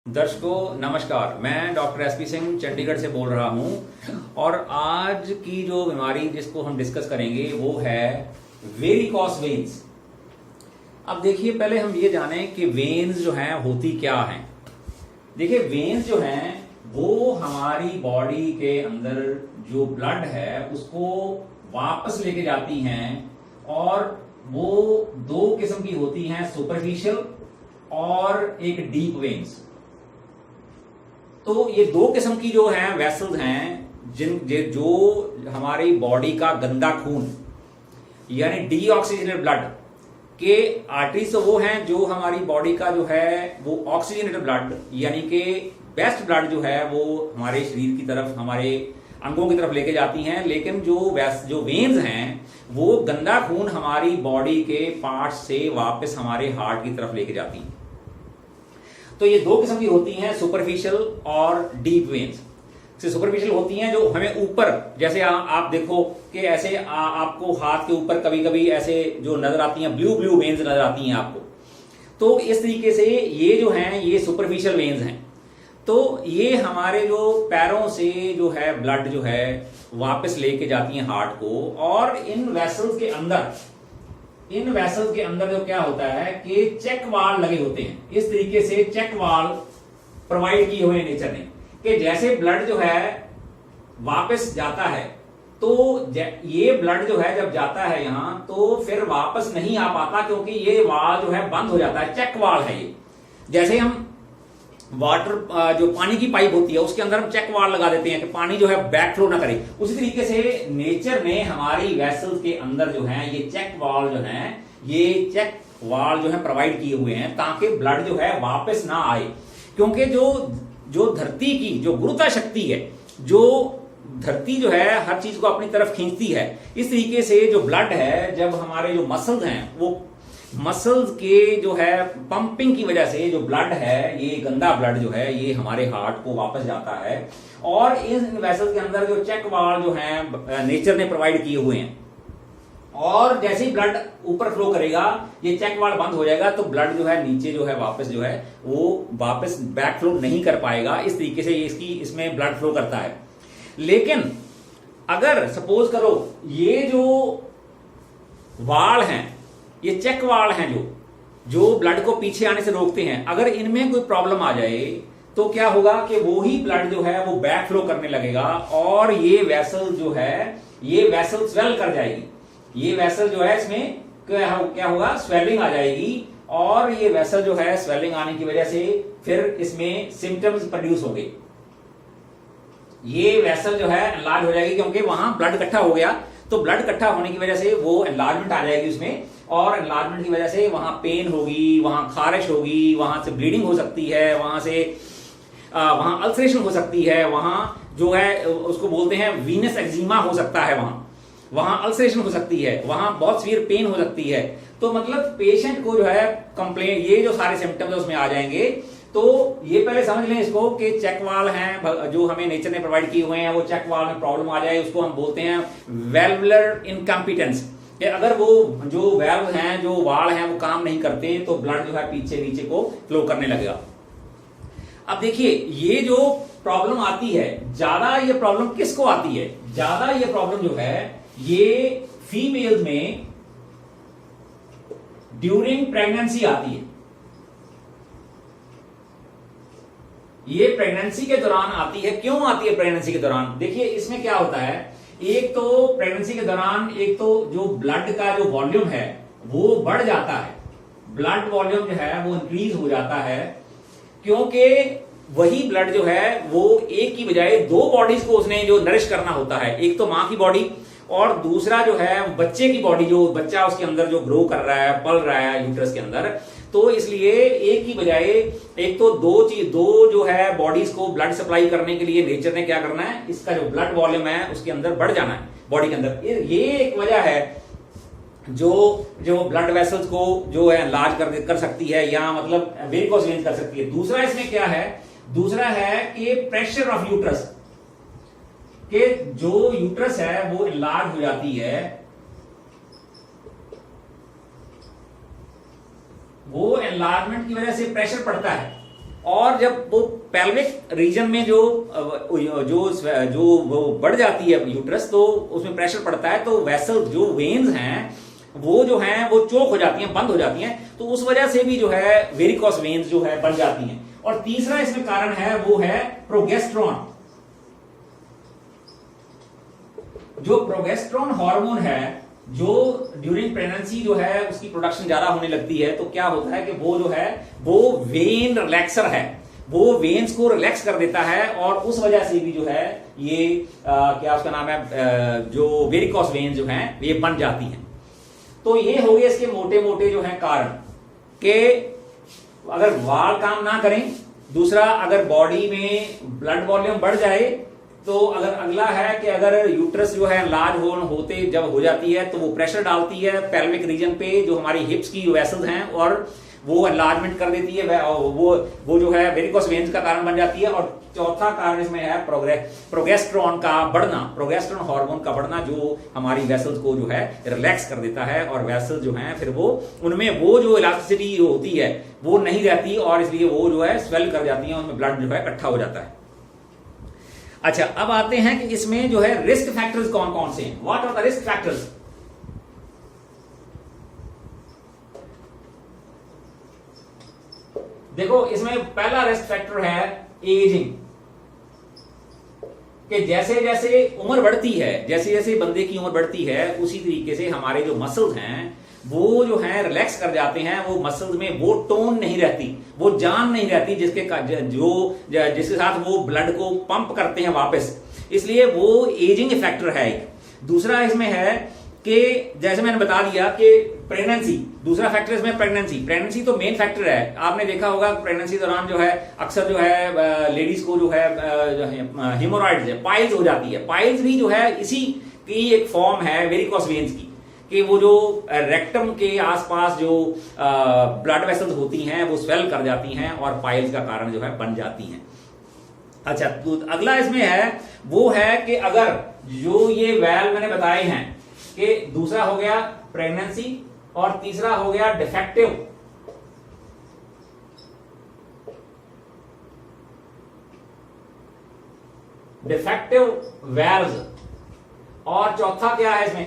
दर्शकों नमस्कार, मैं डॉक्टर एसपी सिंह चंडीगढ़ से बोल रहा हूं और आज की जो बीमारी जिसको हम डिस्कस करेंगे वो है वेरिकॉस वेन्स। अब देखिए, पहले हम ये जानें कि वेन्स जो हैं होती क्या हैं। देखिए, वेन्स जो हैं वो हमारी बॉडी के अंदर जो ब्लड है उसको वापस लेके जाती हैं और वो दो किस्म की होती हैं, सुपरफिशियल और एक डीप वेन्स। तो ये दो किस्म की जो है वेसल्स हैं जो हमारी बॉडी का गंदा खून यानी डीऑक्सीजनेटेड ब्लड के आर्टरीज तो वो हैं जो हमारी बॉडी का जो है वो ऑक्सीजनेटेड ब्लड यानी कि बेस्ट ब्लड जो है वो हमारे शरीर की तरफ, हमारे अंगों की तरफ लेके जाती हैं। लेकिन जो वेन्स हैं वो गंदा खून हमारी बॉडी के पार्ट्स से वापस हमारे हार्ट की तरफ लेके जाती हैं। तो ये दो किस्म की होती हैं, सुपरफिशियल और डीप वेन्स। सुपरफिशियल होती हैं जो हमें ऊपर, जैसे आप देखो कि ऐसे आपको हाथ के ऊपर कभी कभी ऐसे जो नजर आती हैं, ब्लू ब्लू वेन्स नजर आती हैं आपको। तो इस तरीके से ये जो हैं ये सुपरफिशियल वेन्स हैं। तो ये हमारे जो पैरों से जो है ब्लड जो है वापस लेके जाती हैं हार्ट को। और इन वेसल्स के अंदर जो क्या होता है कि चेक वाल्व लगे होते हैं। इस तरीके से चेक वाल्व प्रोवाइड किए हुए हैं नेचर ने कि जैसे ब्लड जो है वापस जाता है तो ये ब्लड जो है जब जाता है यहां तो फिर वापस नहीं आ पाता, क्योंकि ये वाल्व जो है बंद हो जाता है। चेक वाल्व है ये। जैसे हम वाटर जो पानी की पाइप होती है उसके अंदर हम चेक वाल्व लगा देते हैं कि पानी जो है बैक फ्लो ना करे, उसी तरीके से नेचर ने हमारी वेसल्स के अंदर जो है ये चेक वाल्व जो है प्रोवाइड किए हुए हैं ताकि ब्लड जो है वापस ना आए। क्योंकि जो धरती की जो गुरुत्वा शक्ति है, जो धरती जो है हर चीज को अपनी तरफ खींचती है, इस तरीके से जो ब्लड है, जब हमारे जो मसल्स हैं वो मसल्स के जो है पंपिंग की वजह से जो ब्लड है, ये गंदा ब्लड जो है ये हमारे हार्ट को वापस जाता है। और इन वेसल्स के अंदर जो चेक वाल्व जो है नेचर ने प्रोवाइड किए हुए हैं, और जैसे ही ब्लड ऊपर फ्लो करेगा ये चेक वाल्व बंद हो जाएगा तो ब्लड जो है नीचे जो है वापस जो है वो वापस बैक फ्लो नहीं कर पाएगा। इस तरीके से इसमें ब्लड फ्लो करता है। लेकिन अगर सपोज करो ये जो वाल्व हैं, ये चेक वाल्व हैं जो ब्लड को पीछे आने से रोकते हैं, अगर इनमें कोई प्रॉब्लम आ जाए तो क्या होगा कि वो ही ब्लड जो है वो बैक फ्लो करने लगेगा और ये वेसल जो है ये वेसल स्वेल कर जाएगी। ये वेसल जो है इसमें क्या होगा, स्वेलिंग आ जाएगी। और ये वेसल जो है स्वेलिंग आने की वजह से फिर इसमें सिम्टम्स प्रोड्यूस होंगे। ये वेसल जो है एनलार्ज हो जाएगी क्योंकि वहां ब्लड इकट्ठा हो गया, तो ब्लड इकट्ठा होने की वजह से वो एनलार्जमेंट आ जाएगी उसमें, और एनलार्जमेंट की वजह से वहां पेन होगी, वहां खारिश होगी, वहां से ब्लीडिंग हो सकती है, वहां अल्सरेशन हो सकती है, वहां जो है उसको बोलते हैं वीनस एक्जिमा हो सकता है, वहां अल्सरेशन हो सकती है, वहां बहुत सीवियर पेन हो सकती है। तो मतलब पेशेंट को जो है कंप्लेन, ये जो सारे सिम्टम्स उसमें आ जाएंगे। तो ये पहले समझ लें इसको कि चेक वाल्व हैं जो हमें नेचर ने प्रोवाइड किए हुए हैं, वो चेक वाल्व में प्रॉब्लम आ जाए उसको हम बोलते हैं वेल्वुलर इनकम्पिटेंस। अगर वो जो वेल्व हैं, जो वाल्व हैं वो काम नहीं करते तो ब्लड जो है पीछे नीचे को फ्लो करने लगेगा। अब देखिए, ये जो प्रॉब्लम आती है, ज्यादा ये प्रॉब्लम किसको आती है? ज्यादा ये प्रॉब्लम जो है ये फीमेल्स में ड्यूरिंग प्रेगनेंसी आती है। ये प्रेगनेंसी के दौरान आती है। क्यों आती है प्रेगनेंसी के दौरान? देखिए, इसमें क्या होता है, एक तो प्रेगनेंसी के दौरान एक तो जो ब्लड का जो वॉल्यूम है वो बढ़ जाता है, ब्लड वॉल्यूम जो है वो इंक्रीज हो जाता है, क्योंकि वही ब्लड जो है वो एक की बजाय दो बॉडीज को उसने जो नरिश करना होता है, एक तो मां की बॉडी और दूसरा जो है बच्चे की बॉडी, जो बच्चा उसके अंदर जो ग्रो कर रहा है, पल रहा है यूट्रस के अंदर। तो इसलिए एक की बजाय एक तो दो जो है बॉडीज को ब्लड सप्लाई करने के लिए नेचर ने क्या करना है, इसका जो ब्लड वॉल्यूम है उसके अंदर बढ़ जाना है बॉडी के अंदर। ये एक वजह है जो ब्लड वेसल्स को जो है लार्ज कर सकती है, या मतलब वेरिकोस वेन्स कर सकती है। दूसरा इसमें क्या है, दूसरा है कि प्रेशर ऑफ यूट्रस, कि जो यूट्रस है वो लार्ज हो जाती है, वो एनलार्जमेंट की वजह से प्रेशर पड़ता है। और जब वो पेल्विक रीजन में जो वो बढ़ जाती है यूट्रस, तो उसमें प्रेशर पड़ता है, तो वेसल जो वेन्स हैं वो जो हैं वो चोक हो जाती हैं, बंद हो जाती हैं, तो उस वजह से भी जो है वेरिकोस वेन्स जो है बन जाती हैं। और तीसरा इसमें कारण है वो है प्रोगेस्ट्रॉन। जो प्रोगेस्ट्रॉन हार्मोन है, जो ड्यूरिंग प्रेगनेंसी जो है उसकी प्रोडक्शन ज्यादा होने लगती है, तो क्या होता है कि वो जो है वो वेन रिलैक्सर है, वो वेन्स को रिलैक्स कर देता है, और उस वजह से भी जो है ये क्या उसका नाम है, जो वेरिकोस वेन्स जो हैं ये बन जाती हैं। तो ये हो गए इसके मोटे मोटे जो है कारण कि अगर वाल काम ना करें, दूसरा अगर बॉडी में ब्लड वॉल्यूम बढ़ जाए, तो अगर अगला है कि अगर यूट्रस जो है लार्ज होते जब हो जाती है तो वो प्रेशर डालती है पेल्विक रीजन पे, जो हमारी हिप्स की वेसल्स हैं, और वो एनलार्जमेंट कर देती है, वो जो है वेरिकोस वेन्स का कारण बन जाती है। और चौथा कारण इसमें है प्रोगेस्ट्रॉन का बढ़ना, प्रोगेस्ट्रॉन हार्मोन का बढ़ना, जो हमारी वेसल्स को जो है रिलैक्स कर देता है, और वेसल्स जो हैं फिर वो उनमें वो जो इलास्टिसिटी होती है वो नहीं रहती, और इसलिए वो जो है स्वेल कर जाती है, उनमें ब्लड जो है इकट्ठा हो जाता है। अच्छा, अब आते हैं कि इसमें जो है रिस्क फैक्टर्स कौन कौन से हैं। What are the risk factors? देखो, इसमें पहला रिस्क फैक्टर है एजिंग, कि जैसे जैसे उम्र बढ़ती है, जैसे जैसे बंदे की उम्र बढ़ती है, उसी तरीके से हमारे जो मसल्स हैं वो जो है रिलैक्स कर जाते हैं, वो मसल्स में वो टोन नहीं रहती, वो जान नहीं रहती जिसके साथ वो ब्लड को पंप करते हैं वापस, इसलिए वो एजिंग फैक्टर है एक। दूसरा इसमें है कि जैसे मैंने बता दिया कि प्रेगनेंसी, दूसरा फैक्टर इसमें प्रेगनेंसी तो मेन फैक्टर है। आपने देखा होगा प्रेगनेंसी दौरान जो है अक्सर जो है लेडीज को जो है हिमोरॉइड्स है, पाइल्स हो जाती है। पाइल्स भी जो है इसी की एक फॉर्म है वेरिकोस वेन्स की, कि वो जो रेक्टम के आसपास जो ब्लड वेसल्स होती हैं वो स्वेल कर जाती हैं और पाइल्स का कारण जो है बन जाती हैं। अच्छा, तो अगला इसमें है वो है कि अगर जो ये वेल मैंने बताए हैं कि दूसरा हो गया प्रेगनेंसी और तीसरा हो गया डिफेक्टिव वेल्स, और चौथा क्या है इसमें,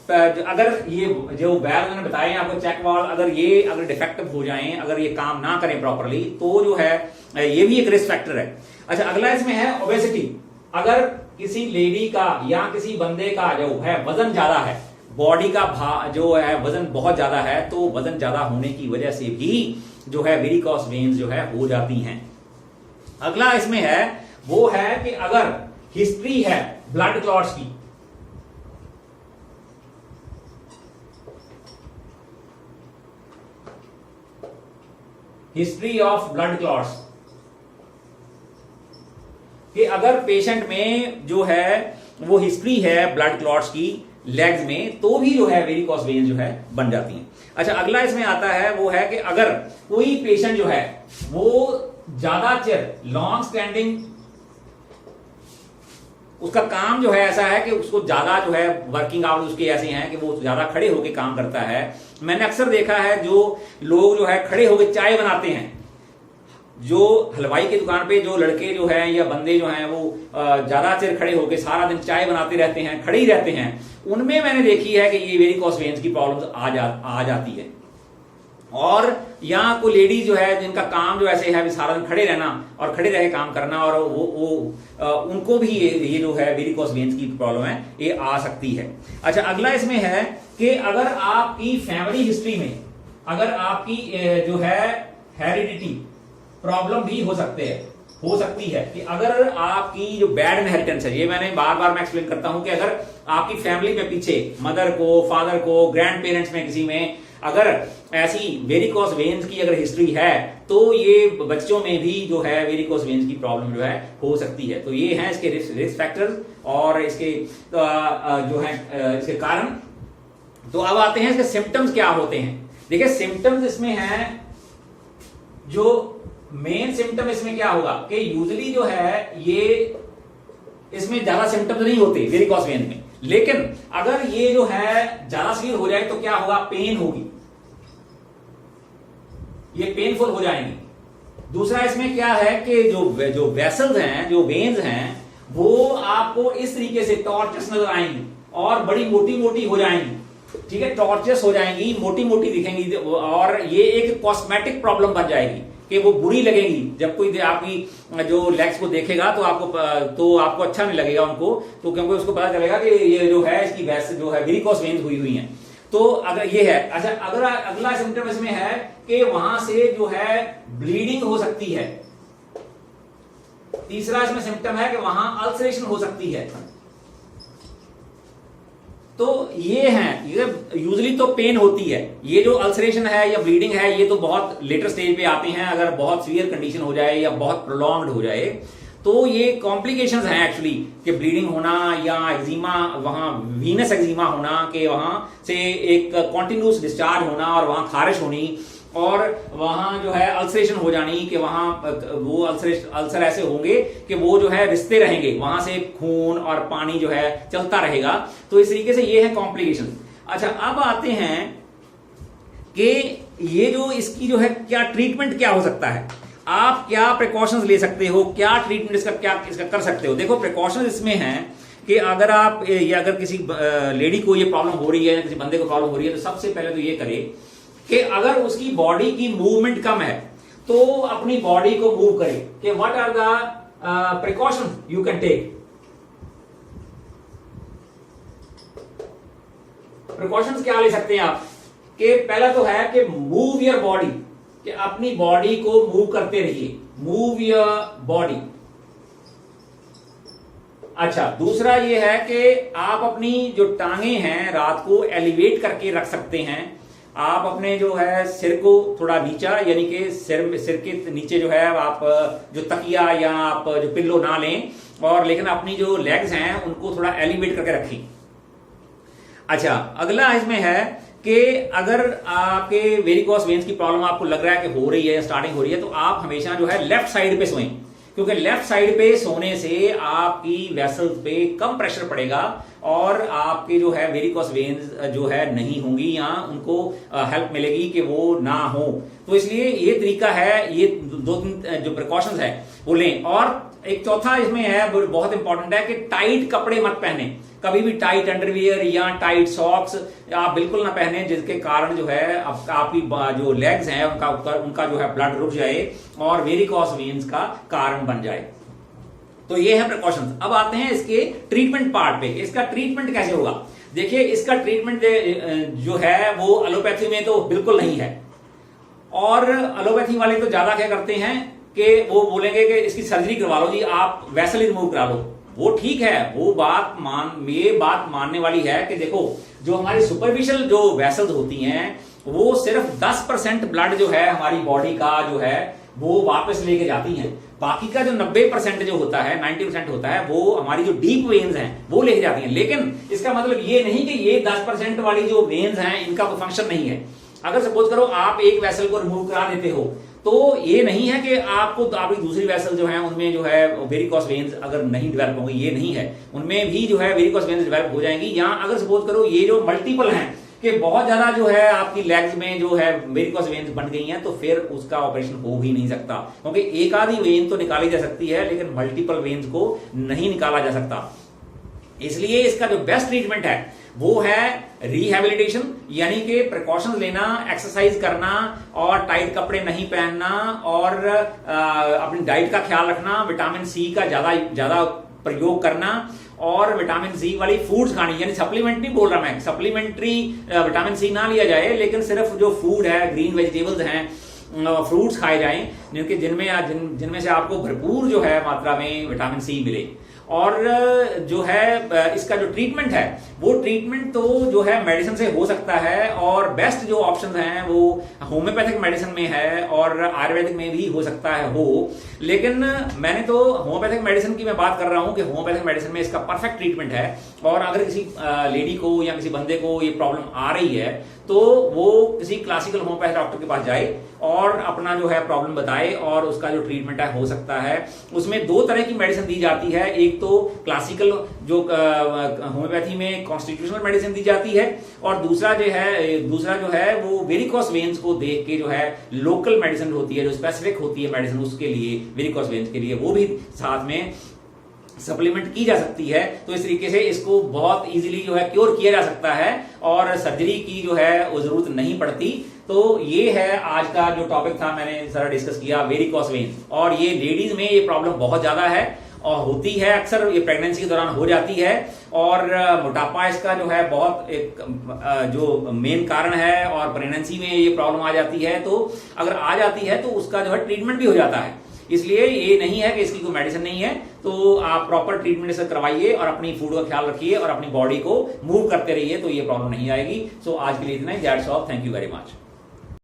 अगर ये जो वेल्व मैंने बताए आपको चेक वाल्व, अगर डिफेक्टिव हो जाएं, अगर ये काम ना करें प्रॉपरली, तो जो है ये भी एक रिस्क फैक्टर है। अच्छा, अगला इसमें है ओबेसिटी। अगर किसी लेडी का या किसी बंदे का जो है वजन ज्यादा है, बॉडी का जो है वजन बहुत ज्यादा है, तो वजन ज्यादा होने की वजह से भी जो है वेरिकोस वेन्स जो है हो जाती हैं। अगला इसमें है वो है कि अगर हिस्ट्री है ब्लड क्लॉट्स की, हिस्ट्री ऑफ ब्लड क्लॉट्स, कि अगर पेशेंट में जो है वो हिस्ट्री है ब्लड क्लॉट्स की लेग्स में, तो भी जो है वेरिकोस वेन्स जो है बन जाती हैं। अच्छा, अगला इसमें आता है वो है कि अगर कोई पेशेंट जो है वो ज्यादा चिर लॉन्ग स्टैंडिंग, उसका काम जो है ऐसा है कि उसको ज्यादा जो है वर्किंग आवर्स उसके ऐसे हैं कि वो ज्यादा खड़े होकर काम करता है। मैंने अक्सर देखा है जो लोग जो है खड़े होकर चाय बनाते हैं, जो हलवाई की दुकान पे जो लड़के जो हैं या बंदे जो हैं वो ज्यादा चिर खड़े होकर सारा दिन चाय बनाते रहते हैं, खड़े ही रहते हैं, उनमें मैंने देखी है कि ये वेरिकोस वेन्स की प्रॉब्लम्स आ जाती है। और यहाँ कोई लेडीज जो है जिनका काम जो ऐसे है सारा दिन खड़े रहना और खड़े रहे काम करना, और उनको भी ये जो है वेरिकोस वेन्स की प्रॉब्लम है ये आ सकती है। अच्छा, अगला इसमें है कि अगर आपकी फैमिली हिस्ट्री में अगर आपकी जो है हेरिडिटी प्रॉब्लम भी हो सकती है कि अगर आपकी जो बैड इनहेरिटेंस है, ये मैंने बार बार मैं एक्सप्लेन करता हूं कि अगर आपकी फैमिली में पीछे मदर को, फादर को, ग्रैंड पेरेंट्स में किसी में अगर ऐसी वेरिकोस वेन्स की अगर हिस्ट्री है, तो ये बच्चों में भी जो है वेरिकोस वेन्स की प्रॉब्लम जो है हो सकती है। तो ये हैं इसके रिस्क फैक्टर्स और इसके जो है इसके कारण। तो अब आते हैं इसके सिम्टम्स क्या होते हैं। देखिए, सिम्टम्स इसमें हैं, जो मेन सिम्टम इसमें क्या होगा कि यूजुअली जो है ये इसमें ज्यादा सिम्टम्स नहीं होते वेरिकोस वेन में, लेकिन अगर ये जो है ज्यादा सीवियर हो जाए तो क्या होगा, पेन होगी, ये पेनफुल हो जाएंगे। दूसरा इसमें क्या है कि जो वेसल्स हैं, जो वेन्स हैं, वो आपको इस तरीके से टॉर्चस नजर आएंगी और बड़ी मोटी मोटी हो जाएंगी, ठीक है, टॉर्चस हो जाएंगी, मोटी मोटी दिखेंगी, और ये एक कॉस्मेटिक प्रॉब्लम बन जाएगी कि वो बुरी लगेगी। जब कोई आपकी जो लेग्स को देखेगा तो आपको अच्छा नहीं लगेगा उनको, तो क्योंकि उसको पता चलेगा कि ये जो है इसकी वैस जो है वेरिकोस वेन्स हुई हैं। तो अगर ये है, अच्छा, अगर अगला सिम्टम इसमें है कि वहां से जो है ब्लीडिंग हो सकती है। तीसरा इसमें सिम्टम है कि वहां अल्सरेशन हो सकती है। तो ये हैं, ये यूजुअली तो पेन होती है। ये जो अल्सरेशन है या ब्लीडिंग है, ये तो बहुत लेटर स्टेज पे आते हैं, अगर बहुत सीवियर कंडीशन हो जाए या बहुत प्रोलॉन्ग्ड हो जाए तो ये कॉम्प्लिकेशंस हैं एक्चुअली, कि ब्लीडिंग होना या एक्जिमा, वहां वीनस एक्जिमा होना, कि वहां से एक कॉन्टिन्यूस डिस्चार्ज होना और वहां खारिश होनी, और वहां जो है अल्सरेशन हो जानी, कि वहां वो अल्सर ऐसे होंगे कि वो जो है रिश्ते रहेंगे, वहां से खून और पानी जो है चलता रहेगा। तो इस तरीके से ये है कॉम्प्लिकेशन। अच्छा, अब आते हैं कि ये जो इसकी जो है क्या ट्रीटमेंट क्या हो सकता है, आप क्या प्रिकॉशंस ले सकते हो, क्या ट्रीटमेंट इसका कर सकते हो। देखो, प्रिकॉशंस इसमें हैं कि अगर किसी लेडी को ये प्रॉब्लम हो रही है या किसी बंदे को प्रॉब्लम हो रही है, तो सबसे पहले तो ये करे कि अगर उसकी बॉडी की मूवमेंट कम है तो अपनी बॉडी को मूव करे, कि what are the precaution you can take. Precautions क्या ले सकते हैं आप, कि पहला तो है कि मूव योर बॉडी, कि अपनी बॉडी को मूव करते रहिए, मूव योर बॉडी। अच्छा, दूसरा ये है कि आप अपनी जो टांगे हैं रात को एलिवेट करके रख सकते हैं। आप अपने जो है सिर को थोड़ा नीचा, यानी कि सिर के नीचे जो है आप जो तकिया या आप जो पिल्लो ना लें, और लेकिन अपनी जो लेग्स हैं उनको थोड़ा एलिवेट करके रखें। अच्छा, अगला इसमें है कि अगर आपके वेरिकोस वेन्स की प्रॉब्लम आपको लग रहा है कि हो रही है या स्टार्टिंग हो रही है, तो आप हमेशा जो है लेफ्ट साइड पे सोएं, क्योंकि लेफ्ट साइड पे सोने से आपकी वेसल्स पे कम प्रेशर पड़ेगा और आपके जो है वेरिकोस वेन्स जो है नहीं होंगी या उनको हेल्प मिलेगी कि वो ना हो। तो इसलिए ये तरीका है, ये दो तीन जो प्रिकॉशंस है वो लें। और एक चौथा इसमें है, बहुत इंपॉर्टेंट है, कि टाइट कपड़े मत पहने, कभी भी टाइट अंडरवियर या टाइट सॉक्स आप बिल्कुल ना पहने, जिसके कारण जो है आपकी जो लेग्स हैं उनका जो है ब्लड रुक जाए और वेरिकोस वेन्स का कारण बन जाए। तो ये है प्रिकॉशंस। अब आते हैं इसके ट्रीटमेंट पार्ट पे। इसका ट्रीटमेंट कैसे होगा? देखिए, इसका ट्रीटमेंट जो है वो एलोपैथी में तो बिल्कुल नहीं है, और एलोपैथी वाले तो ज्यादा क्या करते हैं कि वो बोलेंगे कि इसकी सर्जरी करवा लो जी, आप वेसल रिमूव करा लो। वो ठीक है, वो ये बात मानने वाली है कि देखो, जो हमारी सुपरफिशियल जो वेसल्स होती हैं वो सिर्फ 10% ब्लड जो है हमारी बॉडी का जो है वो वापस लेके जाती हैं। बाकी का जो 90% जो होता है, 90% होता है, वो हमारी जो डीप वेन्स हैं वो लेके जाती हैं। लेकिन इसका मतलब ये नहीं कि ये 10% वाली जो वेन्स हैं इनका कोई फंक्शन नहीं है। अगर सपोज करो आप एक वेसल को रिमूव करा देते हो, तो ये नहीं है कि आपकी दूसरी वेसल जो है उनमें जो है वेरिकोस वेन्स अगर नहीं डेवलप होंगी, ये नहीं है, उनमें भी जो है वेरिकोस वेन्स डेवलप हो जाएंगी। या अगर सपोज करो ये जो मल्टीपल हैं कि बहुत ज्यादा जो है आपकी लेग्स में जो है वेरिकोस वेन्स बन गई हैं, तो फिर उसका ऑपरेशन हो ही नहीं सकता, क्योंकि एक आधी वेन तो निकाली जा सकती है लेकिन मल्टीपल वेन्स को नहीं निकाला जा सकता। इसलिए इसका जो बेस्ट ट्रीटमेंट है वो है रिहैबिलिटेशन, यानी कि प्रिकॉशंस लेना, एक्सरसाइज करना और टाइट कपड़े नहीं पहनना और अपनी डाइट का ख्याल रखना, विटामिन सी का ज्यादा प्रयोग करना और विटामिन सी वाली फूड्स खानी। यानी सप्लीमेंट नहीं बोल रहा मैं, सप्लीमेंट्री विटामिन सी ना लिया जाए, लेकिन सिर्फ जो फूड है, ग्रीन वेजिटेबल्स हैं, फ्रूट्स खाए जाएं जिनमें से आपको भरपूर जो है मात्रा में विटामिन सी मिले। और जो है इसका जो ट्रीटमेंट है वो ट्रीटमेंट तो जो है मेडिसिन से हो सकता है, और बेस्ट जो ऑप्शन हैं वो होम्योपैथिक मेडिसिन में है और आयुर्वेदिक में भी हो सकता है हो। लेकिन मैंने तो होम्योपैथिक मेडिसिन की मैं बात कर रहा हूं कि होम्योपैथिक मेडिसिन में इसका परफेक्ट ट्रीटमेंट है। और अगर किसी लेडी को या किसी बंदे को ये प्रॉब्लम आ रही है तो वो किसी क्लासिकल होम्योपैथी डॉक्टर के पास जाए और अपना जो है प्रॉब्लम बताए जाए और उसका जो ट्रीटमेंट है हो सकता है। उसमें दो तरह की मेडिसिन दी जाती है, एक तो क्लासिकल जो होम्योपैथी में कॉन्स्टिट्यूशनल मेडिसिन दी जाती है, और दूसरा जो है वो वेरिकोस वेन्स को देख के जो है लोकल मेडिसिन होती है, जो स्पेसिफिक होती है मेडिसिन उसके लिए, वेरिकोस वेन्स के लिए, वो भी साथ में सप्लीमेंट की जा सकती है। तो इस तरीके से इसको बहुत इजीली जो है क्योर किया जा सकता है और सर्जरी की जो है वो जरूरत नहीं पड़ती। तो ये है आज का जो टॉपिक था, मैंने सारा डिस्कस किया वेरिकोस वेन। और ये लेडीज में ये प्रॉब्लम बहुत ज्यादा है और होती है अक्सर, ये प्रेगनेंसी के दौरान हो जाती है, और मोटापा इसका जो है बहुत एक जो मेन कारण है, और प्रेगनेंसी में ये प्रॉब्लम आ जाती है। तो अगर आ जाती है तो उसका जो है ट्रीटमेंट भी हो जाता है। इसलिए ये नहीं है कि इसकी कोई मेडिसिन नहीं है, तो आप प्रॉपर ट्रीटमेंट से करवाइए और अपनी फूड का ख्याल रखिए और अपनी बॉडी को मूव करते रहिए, तो ये प्रॉब्लम नहीं आएगी। सो आज के लिए इतना ही। That's all, thank you very much.